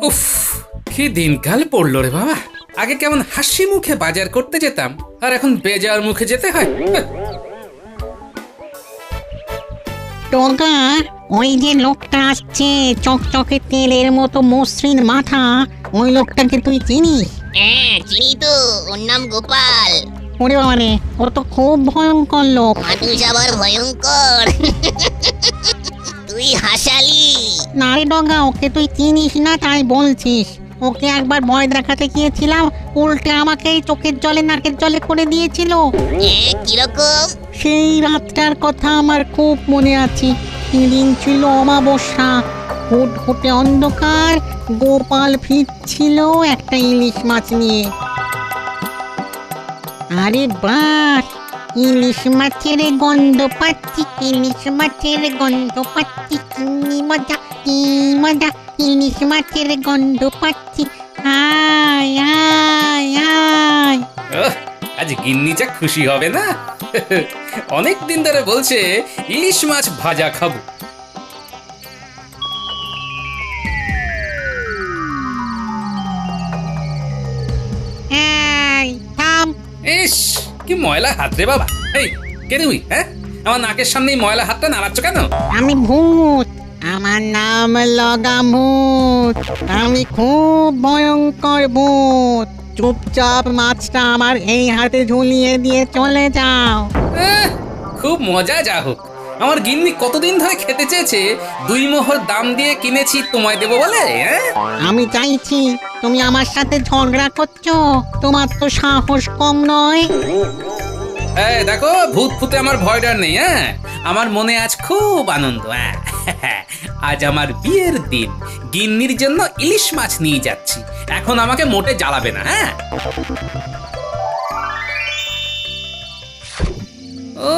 উফ, কি দিনকাল পড়লো রে বাবা। আগে কেমন হাসি মুখে বাজার করতে যেতাম, আর এখন বেজার মুখে যেতে হয়। টগা, ওই যে লোকটা আসছে চকচকে তেলের মতো মসৃণ মাথা, ওই লোকটাকে তুই চিনিস? হ্যাঁ চিনি তো, ওর নাম গোপাল। ওরে বাবা রে, ও তো খুব ভয়ঙ্কর লোক। মানুষ আবার ভয়ঙ্কর। তুই হাসালি। না রে ডগা, ওকে তুই চিনিস না তাই বলছিস। ওকে একবার ভয় দেখাতে গিয়েছিলাম, উল্টে আমাকে চোখের জলে নাকের জলে করে দিয়েছিল। কিরকম? সেই রাতটার কথা আমার খুব মনে আছে। সেদিন ছিল অমাবস্যা, ঘুটঘুটে অন্ধকার। গোপাল ফিরছিল একটা ইলিশ মাছ নিয়ে। আরে বাস, ইলিশ মাছের গন্ধ পাচ্ছি, ইলিশ মাছের গন্ধ পাচ্ছি, কি মজা কি মজা, ইলিশ মাছের গন্ধ পাচ্ছি। আয় আয় আয়। আজ গিন্নি যা খুশি হবে না। অনেক দিন ধরে বলছে ইলিশ মাছ ভাজা খাবো। এই থাম। ইস, কি ময়লা হাত রে বাবা। এই কে তুই? হ্যাঁ, আমার নাকের সামনে ময়লা হাতটা নাড়াচ্ছ কেন? আমি ভূত, আমার নাম লগামুত। আমি খুব ভয়ঙ্কর ভূত। চুপচাপ মাছটা আমার এই হাতে ঝুলিয়ে দিয়ে চলে যাও। খুব মজা। যা হোক, আমার গিন্নি কতদিন ধরে খেতে চেয়েছে, 2 মোহর দাম দিয়ে কিনেছি তোমায় দেবো বলে। আমি চাইছি, তুমি আমার সাথে ঝগড়া করছো? তোমার তো সাহস কম নয়। এই দেখো, ভূত ফুতে আমার ভয় ডর নেই। হ্যাঁ, আমার মনে আজ খুব আনন্দ। আজ আমার বিয়ের দিন, গিন্নির জন্য ইলিশ মাছ নিয়ে যাচ্ছি। এখন আমাকে মোটে জ্বালাবে না। হ্যাঁ, ও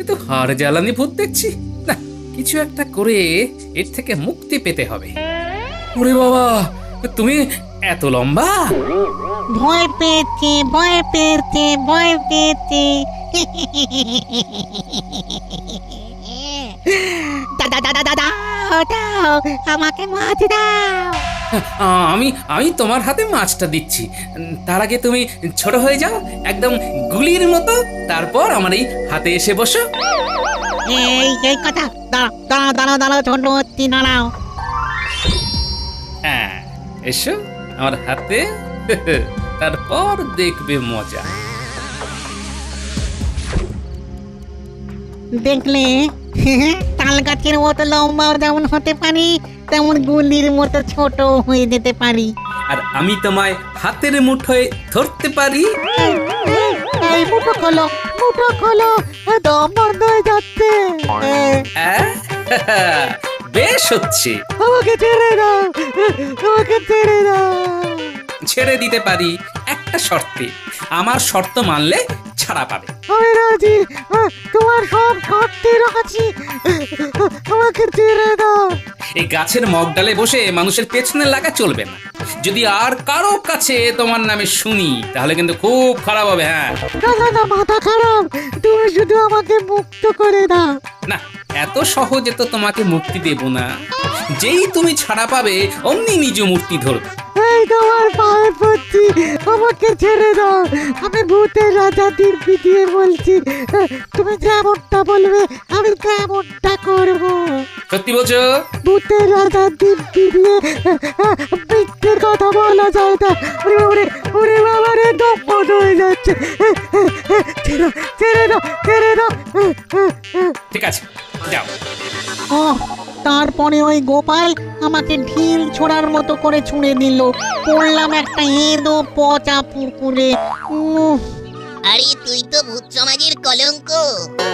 এ তো হাড় জ্বালানি ভূত দেখছি। না, কিছু একটা করে এর থেকে মুক্তি পেতে হবে। ওরে বাবা, তুমি এত লম্বা! ভয় পেয়েছে, ভয় পেয়েছে, ভয় পেয়েছে। দাদা দাদা দাদা, দাও আমাকে মাছ দাও। আমি তোমার হাতে মাছটা দিচ্ছি। তার আগে তুমি ছোট হয়ে যাও, একদম গুলির মতো। তারপর আমার এই হাতে এসে বসো। এই কথা। দাঁড়াও দাঁড়াও দাঁড়াও দাঁড়াও, ছোট হচ্ছি, দাঁড়াও। হ্যাঁ, এসো আমার হাতে। তারপর দেখবে মজা। দেখলে, তাল গাছের মতো লম্বাও যেমন হতে পারি, তেমন গুলির মতো ছোট হয়ে যেতে পারি। আর আমি তোমায় হাতের মুঠোয় ধরতে পারি। এই মুঠো খোলো, মুঠো খোলো, দম বন্ধ হয়ে যাচ্ছে। বেশ হচ্ছে। আমাকে ছেড়ে দাও, আমাকে ছেড়ে দাও। ছেড়ে দিতে পারি একটা শর্তে। আমার শর্ত মানলে ছাড়া পাবে। আমি রাজি, তোমার সব শর্তে রাজি। আমাকে ছেড়ে দাও। এই গাছের মগডালে বসে মানুষের পেছনে লাগা চলবে না। যদি আর কারো কাছে তোমার নামে শুনি, তাহলে কিন্তু খুব খারাপ হবে। হ্যাঁ, না, মাথা খারাপ। তুমি শুধু আমাকে মুক্ত করে দাও। না, এত সহজে তো তোমাকে মুক্তি দেব না। যেই তুমি ছাড়া পাবে, অমনি নিজ মূর্তি ধরবে। এই তোমার পায়ে পড়ছি, আমাকে ছেড়ে দাও। আমি ভূতের রাজা দিব্যি দিয়ে বলছি, তুমি যেমনটা বলবে আমি তেমনটা করব। সত্যি বলছো? ভূতের রাজা দিব্যি দিয়ে মিথ্যে কথা বলা যায় না। ওরে বাবা রে, দম বন্ধ হয়ে যাচ্ছে। ছেড়ে দাও, ছেড়ে দাও। ঠিক আছে, যাও। তারপরে ওই গোপাল আমাকে ঢিল ছোড়ার মতো করে ছুঁড়ে দিল। পড়লাম একটা এঁদো পচা পুকুরে। আরে তুই তো ভূত সমাজের কলঙ্ক।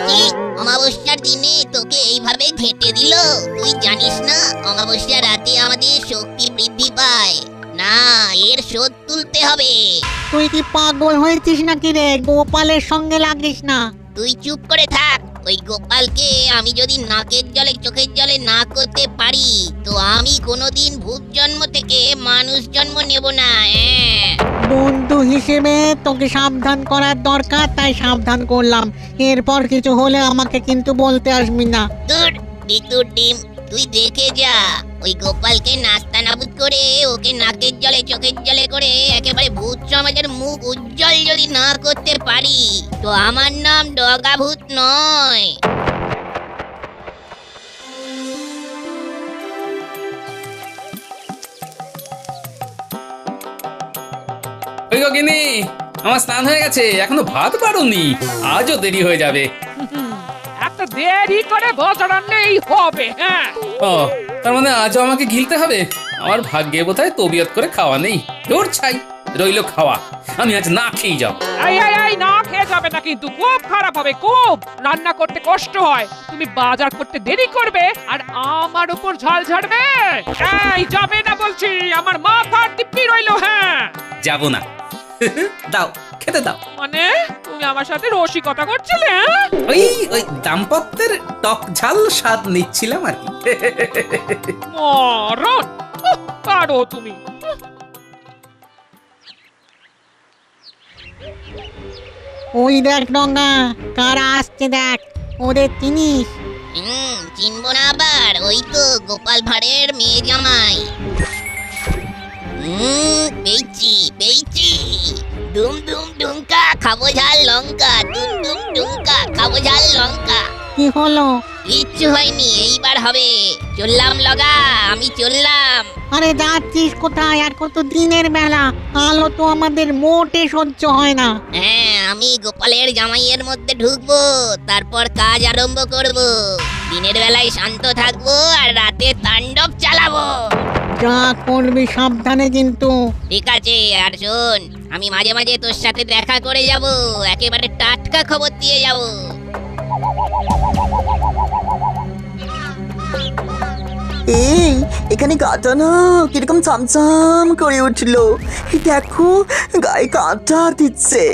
কি অমাবস্যার দিনে তোকে এইভাবে ঘেঁটে দিল? তুই জানিস না অমাবস্যার রাতে আমাদের শক্তি বৃদ্ধি পায়। না, এর শোধ তুলতে হবে। তুই কি পাগল হয়েছিস নাকি রে? গোপালের সঙ্গে লাগিস না। তুই চুপ করে থাক। ওই গোপালকে আমি যদি নাকের জলে চোখের জলে না করতে পারি, তো আমি কোনোদিন ভূত জন্ম থেকে মানুষ জন্ম নেব না। বন্ধু হিসেবে তোকে সাবধান করার দরকার, তাই সাবধান করলাম। এরপর কিছু হলে আমাকে কিন্তু বলতে আসবি না। দূর বিদ্যুৎ ডিম, তুই দেখে যা ওই গোপালকে নাস্তা নাবুদ করে ওকে নাকের জলে চোখের জলে করে একেবারে ভূত সমাজের মুখ উজ্জ্বল যদি না করতে পারি তো আমার নাম ডগা ভূত নয়। ওই গো গিন্নি, আমার স্নান হয়ে গেছে, এখনো ভাত পারোনি, আজও দেরি হয়ে যাবে। একটা দেরি করে বছর নেই হবে। হ্যাঁ, ও, তার মানে আজও আমাকে গিলতে হবে? আমার ভাগ্যে বোধহয় তবিয়ত করে খাওয়া নেই। জোর ছাই, রইল খাওয়া, আমি আজ না খেয়ে যাব। এই না খেয়ে যাবে না, কিন্তু খুব খারাপ হবে, খুব। রান্না করতে কষ্ট হয়, তুমি বাজার করতে দেরি করবে আর আমার উপর ঝাল ঝাড়বে। এই যাবে না বলছি, আমার মাথার দিব্যি রইলো। হ্যাঁ, যাব না। দাও, খেতে দাও। মানে তুমি আমার সাথে রসিকতা করছিলে? হ্যাঁ? ওই ওই দাম্পত্যের টক ঝাল স্বাদ নিচ্ছিলাম আর কি। মরণ, পারো তুমি। ওই দেখ ডঙ্গা, কারা আসছে দেখ, ওদের চিনিস? চিনবো না আবার? ওই তো গোপাল ভাঁড়ের মেয়ে জামাই। পেয়েছি পেয়েছি। ডুম ডুম ডুমকা খাবো ঝাল লঙ্কা, ডুম ডুম ডুমকা খাবো ঝাল লঙ্কা। কি হলো? কিচ্ছু হয়নি, এইবার হবে। চললাম লগা, আমি চললাম। আরে যাচ্ছিস কোথায়? আর কত দিনের বেলা, আলো তো আমাদের মোটে সহ্য হয় না। হ্যাঁ, আমি গোপালের জামাইয়ের মধ্যে ঢুকবো, তারপর কাজ আরম্ভ করব। দিনের বেলায় শান্ত থাকবো আর রাতে তাণ্ডব চালাবো। যা করবি সাবধানে কিন্তু। ঠিক আছে, আর শোন, আমি মাঝে মাঝে তোর সাথে দেখা করে যাব, একেবারে টাটকা খবর দিয়ে যাব। এই এখানে গাটা না কিরকম চামচাম করে উঠলো, দেখো গায়ে কাঁটা দিচ্ছে।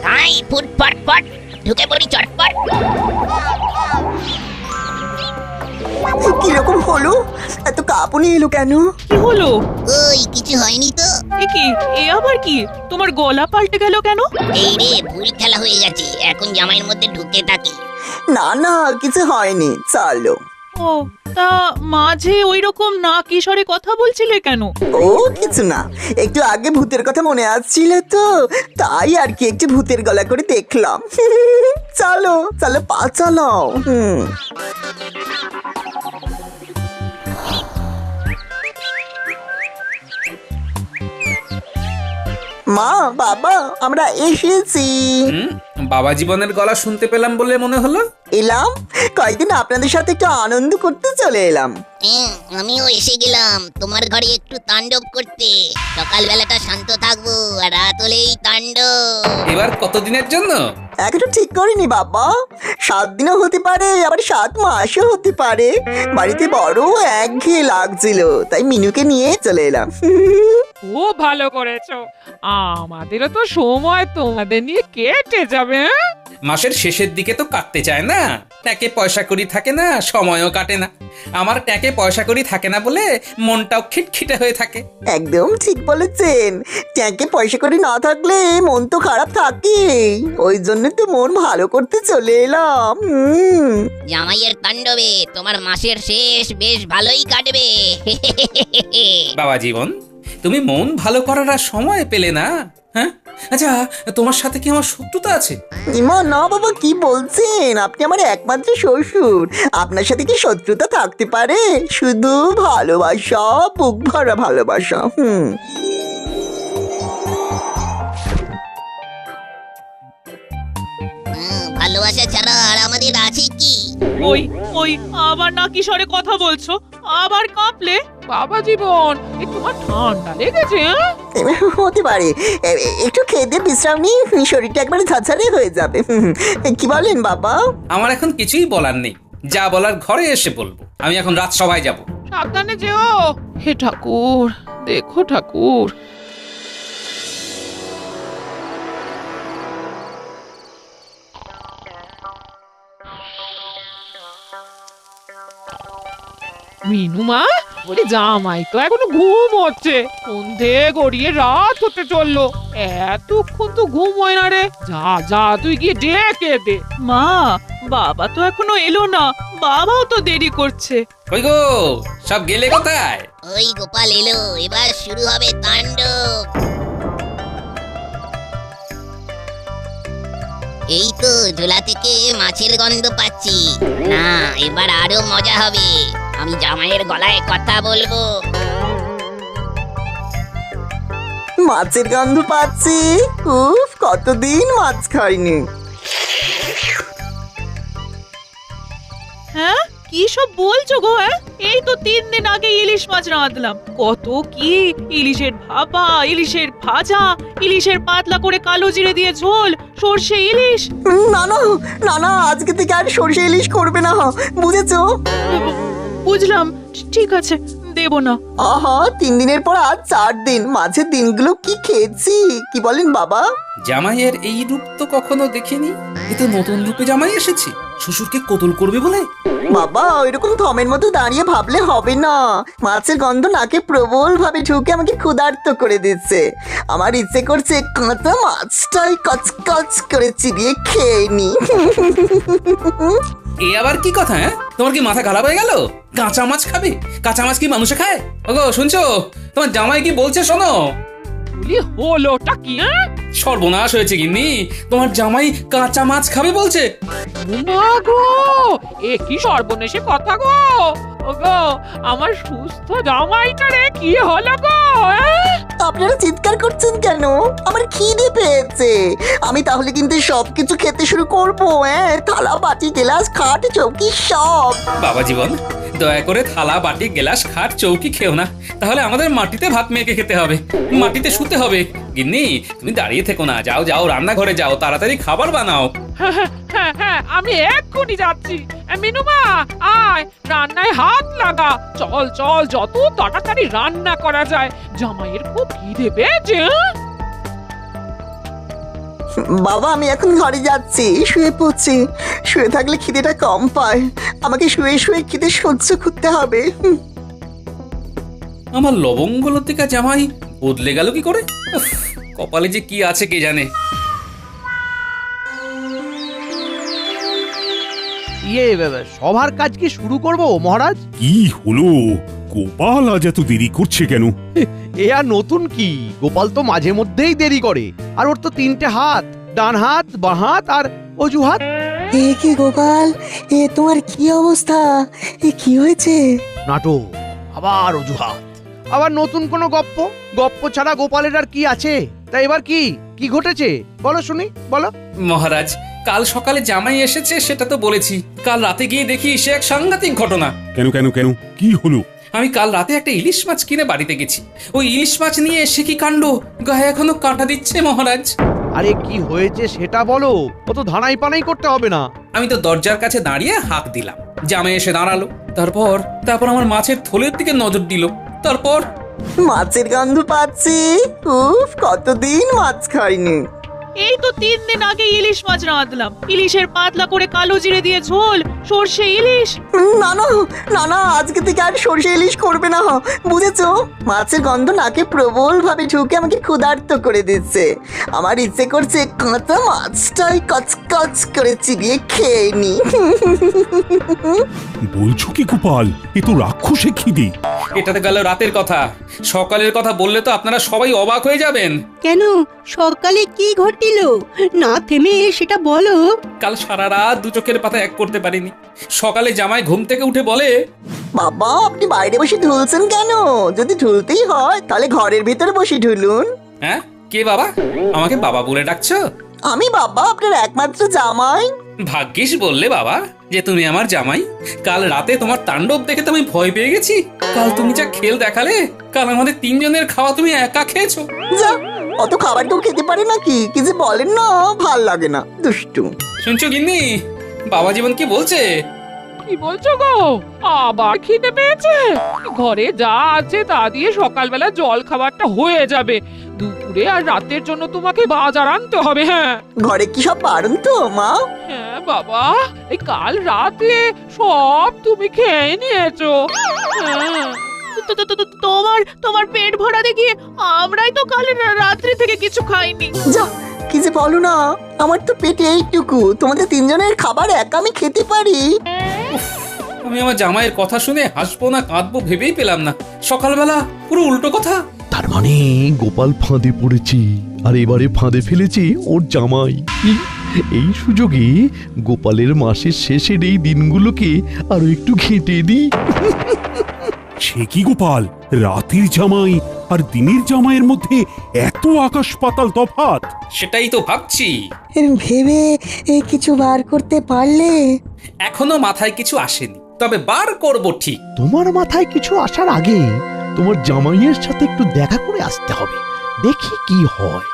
তাই ফুট ফট ফট ঢুকে পড়ি চটপট। কিরকম হলো? এত কাঁপুনি এলো কেন? কি হলো? ওই কিছু হয়নি তো। এ কি? এ আবার কি? তোমার গলা পাল্টে গেল কেন? এই রে, ভুল খেলা হয়ে গেছে, এখন জামাইয়ের মধ্যে ঢুকে থাকি। না না, কিছু হয়নি, চলো। ও, তা মাঝে ওইরকম না কিশোরে কথা বলছিলে কেন? ও কিছু না, একটু আগে ভূতের কথা মনে আসছিল তো, তাই আর কি একটু ভূতের গলা করে দেখলাম। চলো চলো, পা চালাও। মা, বাবা, আমরা এসেছি। বাবা জীবনের গলা শুনতে পেলাম বলে মনে হলো। এলাম, কয়েকদিন আপনাদের সাথে একটু আনন্দ করতে চলে এলাম। আমিও এসে গেলাম তোমার ঘরে একটু তাণ্ডব করতে। সকালবেলাটা শান্ত থাকবো আর রাত হলেই তাণ্ডব। এবার কতদিনের জন্য? এখনো ঠিক করিনি বাবা, 7 দিনও হতে পারে, আবার 7 মাসও হতে পারে। বাড়িতে বড় একঘেয়ে লাগছিল, তাই মিনুকে নিয়ে চলে এলাম। খুব ভালো করেছো, আমাদেরও তো সময় তোমাদের নিয়ে কেটে যাবে। হ্যাঁ? মাসের শেষের দিকে তো কাটতে চায় না, ট্যাকে পয়সা কড়ি থাকে না, সময়ও কাটে না। আমার ট্যাকে পয়সা কড়ি থাকে না বলে মনটাও খিটখিটে হয়ে থাকে। একদম ঠিক বলেছেন, ট্যাঙ্কে পয়সা করে না থাকলে মন তো খারাপ থাকে, ওই জন্য তো মন ভালো করতে চলে এলাম। জামাইয়ের তাণ্ডবে তোমার মাসের শেষ বেশ ভালোই কাটবে। বাবা জীবন, তুমি মন ভালো করার আর সময় পেলে না? হ্যাঁ, আচ্ছা, তোমার সাথে কি আমার শত্রুতা আছে? ইমা না বাবা, কি বলছেন? আপনি আমার একমাত্র শ্বশুর, আপনার সাথে কি শত্রুতা থাকতে পারে? শুধু ভালোবাসা, বুক ভরা ভালোবাসা। ভালোবাসা ছাড়া আর আমাদের আছে কি? ওই ওই আবার না কিশোরে কথা বলছো, আবার কাঁপলে? বাবা জীবন, এ তোমার ঠান্ডা লেগেছে? হ্যাঁ? হতে পারে, একটু খেয়ে দিয়ে বিশ্রাম নিই, শরীরটা একবারে ঝাঝারে হয়ে যাবে। কি বলেন বাবা? আমার এখন কিছুই বলার নেই, যা বলার ঘরে এসে বলবো। আমি এখন রাত সভায় যাব। সাবধানে যেও। হে ঠাকুর, দেখো ঠাকুর। মিনুমা, বলি জামাই তো এখনো ঘুম হচ্ছে, সন্ধে গড়িয়ে রাত হতে চললো, এতক্ষণ তো ঘুম হয় না রে। যা যা, তুই গিয়ে ডেকে দে। মা, বাবা তো এখনো এলো না, বাবাও তো দেরি করছে। কই গো সব গেলে কোথায়? ওই গোপাল এলো, এবার শুরু হবে তাণ্ডব। এই তো ঝোলা থেকে মাছের গন্ধ পাচ্ছি। না, এবার আরো মজা হবে। আমি জামাইয়ের গলায় কথা বলবো। মাছের গন্ধ পাচ্ছি। উফ, কতদিন মাছ খাইনি। হ্যাঁ কি সব বলছো গো? হ্যাঁ এই তো 3 দিন আগে ইলিশ মাছ রাঁধলাম। কত কি ইলিশের ভাপা, ইলিশের ভাজা, ইলিশের পাতলা করে কালো জিরে দিয়ে ঝোল, সর্ষে ইলিশ। না না না না, আজকে থেকে আর সরষে ইলিশ করবে না, বুঝেছো? বুঝলাম, ঠিক আছে, দেব না। আহা, 3 দিনের পর আজ 4 দিন। মাঝের দিনগুলো কি খেয়েছি, কি বলেন বাবা? জামাইয়ের এই রূপ তো কখনো দেখিনি। এ তো নতুন রূপে জামাই এসেছে, শ্বশুরকে কতল করবে বলে। বাবা, ওইরকম থমের মতো দাঁড়িয়ে ভাবলে হবে না। মাছের গন্ধ নাকে প্রবল ভাবে ঢুকে আমাকে ক্ষুধার্ত করে দিচ্ছে। আমার ইচ্ছে করছে কাঁচা মাছটাই কচকচ করে চিবিয়ে খেয়ে নি। এ আবার কি কথা? হ্যাঁ, তোমার কি মাথা খারাপ হয়ে গেল? কাঁচা মাছ খাবে? কাঁচা মাছ কি মানুষে খায়? ওগো শুনছো, তোমার জামাই কি বলছে শোনো। বলি হলোটা কি? হ্যাঁ সর্বনাশ হয়েছে গিন্নি, তোমার জামাই কাঁচা মাছ খাবে বলছে। মা গো, এ কি সর্বনেশে কথা গো। ওগো আমার সুস্থ জামাইটারে কি হলো গো? আপনারা চিৎকার করছেন কেন? আমার খিদে পেয়েছে। আমি তাহলে কিন্তু সবকিছু খেতে শুরু করবো। থালা, বাটি, গ্লাস, খাট, চৌকি সব। বাবা জীবন, দয়া করে থালা, বাটি, গ্লাস, খাট, চৌকি খেও না। তাহলে আমাদের মাটিতে ভাত মেখে খেতে হবে, মাটিতে শুতে হবে। গিন্নি তুমি দাঁড়িয়ে থেকো না, যাও যাও রান্নাঘরে যাও, তাড়াতাড়ি খাবার বানাও। হ্যাঁ আমি এক্ষুনি যাচ্ছি। মিনুমা আয়, রান্নায় হাত লাগা। চল চল, যত তাড়াতাড়ি রান্না করা যায়। জামাইয়ের খুব খিদে পেয়েছে। বাবা, আমি এখন ঘরে যাচ্ছি, শুয়ে পড়ছি। শুয়ে থাকলে খিদেটা কম পায়। আমাকে শুয়ে শুয়ে খিদে সহ্য করতে হবে। আমার লবঙ্গলতিকা জামাই বদলে গেল কি করে? উফ, কপালে যে কি আছে কে জানে। সবার কাজ কি শুরু করব মহারাজ? কি হলো গোপাল, আজ এত দেরি করছে কেন? এ আর নতুন কি, গোপাল তো মাঝে মধ্যেই দেরি করে। আর ওর তো 3টে হাত, ডান হাত, বাঁ হাত আর অজুহাত। এ কি গোপাল, এ তোমার কি অবস্থা? এ কি হয়েছে? নাটক, আবার অজুহাত, আবার নতুন কোনো গপ্প। গপ্প ছাড়া গোপালের আর কি আছে? তা এবার কি কি ঘটেছে বলো শুনি, বলো। মহারাজ, কাল সকালে জামাই এসেছে সেটা তো বলেছি। কাল রাতে গিয়ে দেখি সে এক সাংঘাতিক ঘটনা। কেন কেন কেন, কি হলো? আমি কাল রাতে একটা ইলিশ মাছ কিনে বাড়িতে গেছি। ওই ইলিশ মাছ নিয়ে এসে কি কাণ্ড, গায়ে এখনো কাঁটা দিচ্ছে মহারাজ। আরে কি হয়েছে সেটা বলো, অত ধানাই পানাই করতে হবে না। আমি তো দরজার কাছে দাঁড়িয়ে হাঁক দিলাম, জামাই এসে দাঁড়ালো। তারপর আমার মাছের থলের দিকে নজর দিল। তারপর মাছের গন্ধ পাচ্ছি। উফ, কতদিন মাছ খাইনি। এই তো 3 দিন আগে ইলিশ মাছ রাঁধলাম। ইলিশের পাতলা করে কালো জিরে দিয়ে ঝোল, সর্ষে ইলিশ। না না না না, আজকে থেকে আর সরষে ইলিশ করবে না, বুঝেছো? মাছের গন্ধ নাকে প্রবল ভাবে ঢুকে আমাকে ক্ষুধার্ত করে দিচ্ছে। আমার ইচ্ছে করছে কাঁচা মাছটাই কচকচ করে চিবিয়ে খেয়ে নি। বলছো কি গোপাল, এ তো রাক্ষসে খিদে। এটাতে গেল রাতের কথা, সকালের কথা বললে তো আপনারা সবাই অবাক হয়ে যাবেন। কেন, সকালে কি ঘটিল না থেমে সেটা বলো। কাল সারা রাত দু চোখের পাতা এক করতে পারিনি। সকালে জামাই ঘুম থেকে উঠে বলে, বাবা, আপনি বাইরে বসে ঢুলছেন কেন? যদি ঢুলতেই হয় তাহলে ঘরের ভিতরে বসে ঢুলুন। হ্যাঁ কে বাবা? আমাকে বাবা বলে ডাকছো? আমি বাবা, আপনার একমাত্র জামাই। ভাগ্যিস বললে বাবা যে তুমি আমার জামাই। কাল রাতে তোমার তাণ্ডব দেখে তো আমি ভয় পেয়ে গেছি। কাল তুমি যা খেল দেখালে, কাল আমাদের 3 জনের খাওয়া তুমি একা খেয়েছো। যা, অত খাবার কেউ খেতে পারে নাকি? কি যে বলেন না, ভাল লাগে না, দুষ্টু। শুনছো গিন্নি, বাবা জীবন কি বলছে? কি বলছো গো? আবার খিদে পেয়েছে? ঘরে যা আছে তা দিয়ে সকালবেলা জল খাবারটা হয়ে যাবে। দুপুরে আর রাতের জন্য তোমাকে বাজার আনতে হবে। হ্যাঁ ঘরে কি সব পারেন তো মা? হ্যাঁ বাবা, এই কাল রাতে সব তুমি খেয়ে নিয়েছো। হ্যাঁ। তোমার পেট ভরা দেখিয়ে আমরাই তো কাল রাত্রি থেকে কিছু খাইনি। যা, কি যে বলো না, আমার তো পেটে এইটুকু, তোমাদের 3 জনের খাবার একা আমি খেতে পারি? আমি আমার জামাইয়ের কথা শুনে হাসবো না কাঁদবো ভেবেই পেলাম না। সকালবেলা পুরো উল্টো কথা। তার মানে গোপাল ফাঁদে পড়েছে, আর এবারে ফাঁদে ফেলেছে ওর জামাই। এই সুযোগে গোপালের মাসের শেষের এই দিনগুলোকে আরো একটু ঘেঁটে দিই। সে কি গোপাল, রাতের জামাই আর দিনের জামাইয়ের মধ্যে এত আকাশ পাতাল তফাৎ? সেটাই তো ভাবছি। ভেবে কিছু বার করতে পারলে? এখনো মাথায় কিছু আসেনি, তবে বার করব ঠিক। তোমার মাথায় কিছু আসার আগে তোমার জামাইয়ের সাথে একটু দেখা করে আসতে হবে, দেখি কি হয়।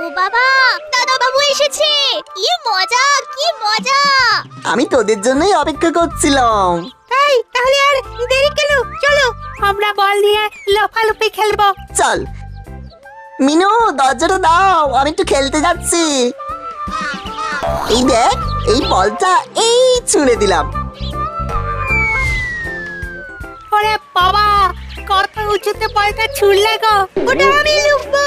ও বাবা, দাদা বাবু এসেছে, কি মজা কি মজা। আমি তোদের জন্যই অপেক্ষা করছিলাম। এই তাহলে আর দেরি কেন, চলো আমরা বল নিয়ে লাফালাফি খেলবো। চল মিনু, দরজাটা দাও, আমি একটু খেলতে যাচ্ছি। এই দেখ, এই বলটা এই ছুঁড়ে দিলাম। ওরে বাবা, কত উঁচুতে বলটা ছুড়লে গো, ওটা আমি লুকবো।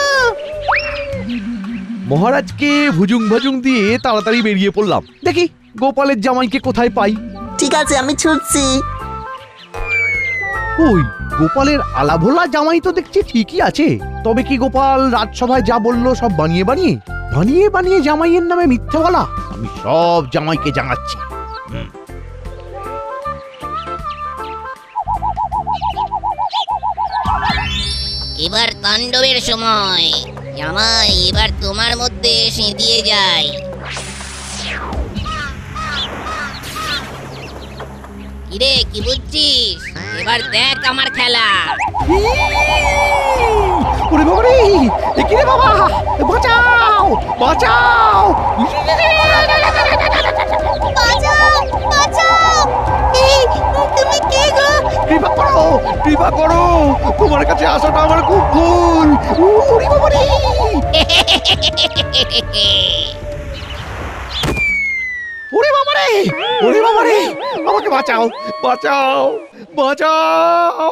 মহারাজকে ভুজুং ভাজুং দিয়ে তাড়াতাড়ি বেরিয়ে পড়লাম, দেখি গোপালের জামাইকে কোথায় পাই। ঠিক আছে, আমি ছুটছি। ওই গোপালের আলাভোলা জামাই তো দেখছি ঠিকই আছে, তবে কি গোপাল রাজসভায় যা বললো সব বানিয়ে বানিয়ে বানিয়ে বানিয়ে জামাইয়ের নামে মিথ্যে বলা? আমি সব জামাইকে জানাচ্ছি। এবার তাণ্ডবের সময়। জামাই, এবার তোমার মধ্যে সিঁধিয়ে যায়। কিরে, কি বুঝছিস? এবার দেখ আমার খেলা। ওরে বাবা রে, এ কি রে বাবা, বাঁচাও বাঁচাও! বাঁচাও বাঁচাও। এই তুমি কে গো? কৃপা করো, কৃপা করো, তোমার কাছে আসাটা আমার খুব ভুল। ওরে বাবা রে! ওরে বাবা রে, ওরে বাবা রে, আমাকে বাঁচাও বাঁচাও বাঁচাও!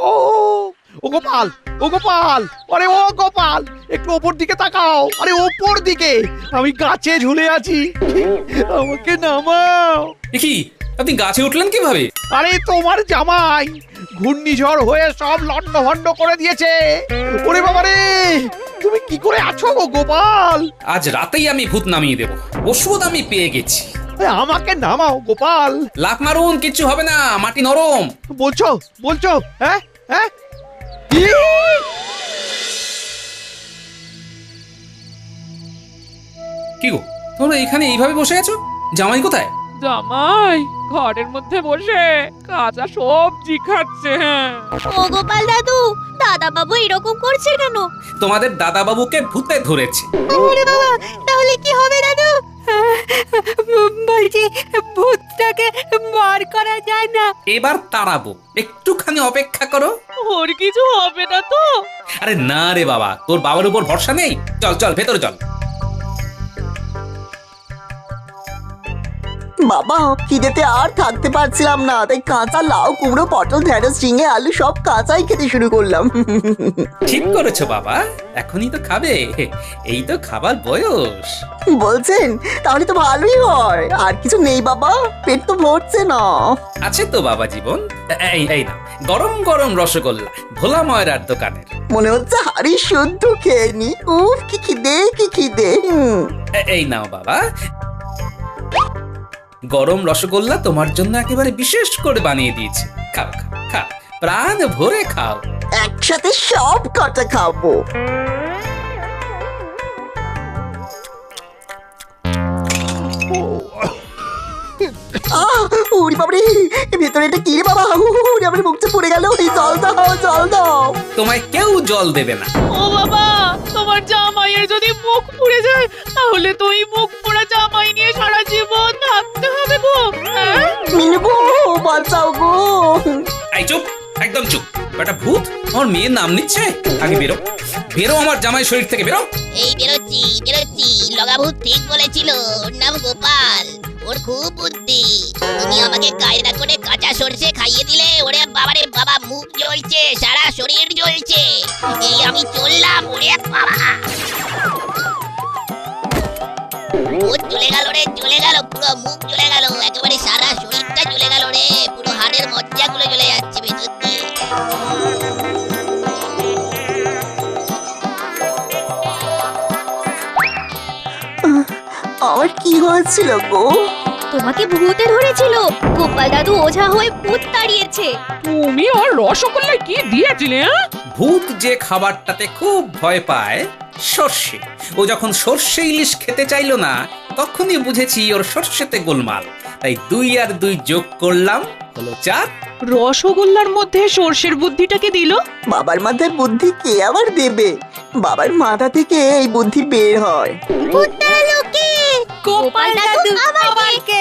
ও গোপাল, ও গোপাল, আরে ও গোপাল, একটু ওপর দিকে তাকাও। আরে ওপর দিকে, আমি গাছে ঝুলে আছি, আমাকে নামাও। এ কি, আপনি গাছে উঠলেন কিভাবে? আরে তোমার জামাই ঘূর্ণিঝড় হয়ে সব লন্ড ভন্ড করে দিয়েছে। ওরে বাবা রে, তুমি কি করে আছো গো গোপাল? আজ রাতেই আমি ভূত নামিয়ে দেব, ওষুধ আমি পেয়ে গেছি। আরে আমাকে নামাও গোপাল। লাফ মারুন, কিচ্ছু হবে না, মাটি নরম। বলছো বলছো? হ্যাঁ হ্যাঁ, কি গো, তোমরা এখানে এইভাবে বসে আছো? জামাই কোথায়? জামাই ঘরের মধ্যে বসে কাঁচা সবজি খাচ্ছে। ও গোপাল দাদু, দাদা বাবু এরকম করছে কেন? তোমাদের দাদা বাবুকে ভূতে ধরেছে। ওরে বাবা, তাহলে কি হবে দাদু? বলছি ভূতটাকে বার করা যায় না? এবার তাড়াবো, একটুখানি অপেক্ষা করো। ওর কিছু হবে না তো? আরে না রে বাবা, তোর বাবার উপর ভরসা নেই। চল চল, ভেতরে চল। বাবা, খিদেতে আর থাকতে পারছিলাম না, তাই কাঁচা লাউ, কুমড়ো, পটল, ঢেঁড়স, ঝিঙে, আলু সব কাঁচাই খেতে শুরু করলাম। ঠিক করেছো বাবা, এখনই তো খাবে, এই তো খাবার বয়স। বলছেন? তাহলে তো ভালোই হয়। আর কিছু নেই বাবা, পেট তো ভরছে না। আছে তো বাবা জীবন, এই এই না, গরম গরম রসগোল্লা, ভোলা ময়রার দোকানের। মনে হচ্ছে হাড়ি শুদ্ধ খেয়ে নি। উফ, কি খিদে কি খিদে। এই নাও বাবা, গরম রসগোল্লা তোমার জন্য একেবারে বিশেষ করে বানিয়ে দিয়েছি। খাও খাও খাও, প্রাণ ভরে খাও। একসাথে সব কটা খাবো। উড়ি বাবারে, ভেতরে এটা কি রে বাবা? উড়ি আমার মুখটা পড়ে গেল। জল দাও, জল দাও। তোমায় কেউ জল দেবে না। ও বাবা, তোমার জামাইয়ের যদি মুখ পুড়ে যায়, তাহলে তো এই মুখ পোড়া জামাই নিয়ে সারা জীবন থাকতে হবে গো। হ্যাঁ? মিনু গো, বাঁচাও গো। এই চুপ, একদম চুপ। একটা ভূত আমার মেয়ের নাম নিচ্ছে। আগে বেরো, বেরো আমার জামাই শরীর থেকে, বেরো। এই বেরোচ্ছি বেরোচ্ছি। লগাভূত ঠিক বলেছিল, ওর নাম গোপাল, ওর খুব বুদ্ধি। তুমি আমাকে কায়দা করে কাঁচা সরষে খাইয়ে দিলে, ওরে বাবারে বাবা, মুখ জ্বলছে, সারা শরীর জ্বলছে। এই আমি চললাম, ওরে বাবা। ভূত জ্বলে গেল রে, জ্বলে গেল, পুরো মুখ জ্বলে গেল, একেবারে সারা শরীরটা জ্বলে গেল রে, পুরো হাড়ের মজ্জাগুলো জ্বলে যাচ্ছে ভেতর দিয়ে। আমার কি হয়েছিল গো? তোমাকে ভূতে ধরেছিল, গোপাল দাদু ওঝা হয়ে ভূত তাড়িয়েছে। তুমি ওর রসগোল্লায় কি দিয়েছিলে? হ্যাঁ? ভূত যে খাবারটাতে খুব ভয় পায়, সর্ষে, ও যখন সর্ষে ইলিশ খেতে চাইলো না, তখনই বুঝেছি ওর সর্ষেতে গোলমাল। তাই 2 আর 2 যোগ করলাম, হলো 4। রসগোল্লার মধ্যে সর্ষের বুদ্ধিটাকে দিল। বাবার মাথায় বুদ্ধি কে আবার দেবে? বাবার মাথা থেকে এই বুদ্ধি বের হয়। ভূত তাড়ালো কে? গোপাল দাদু আমাকে।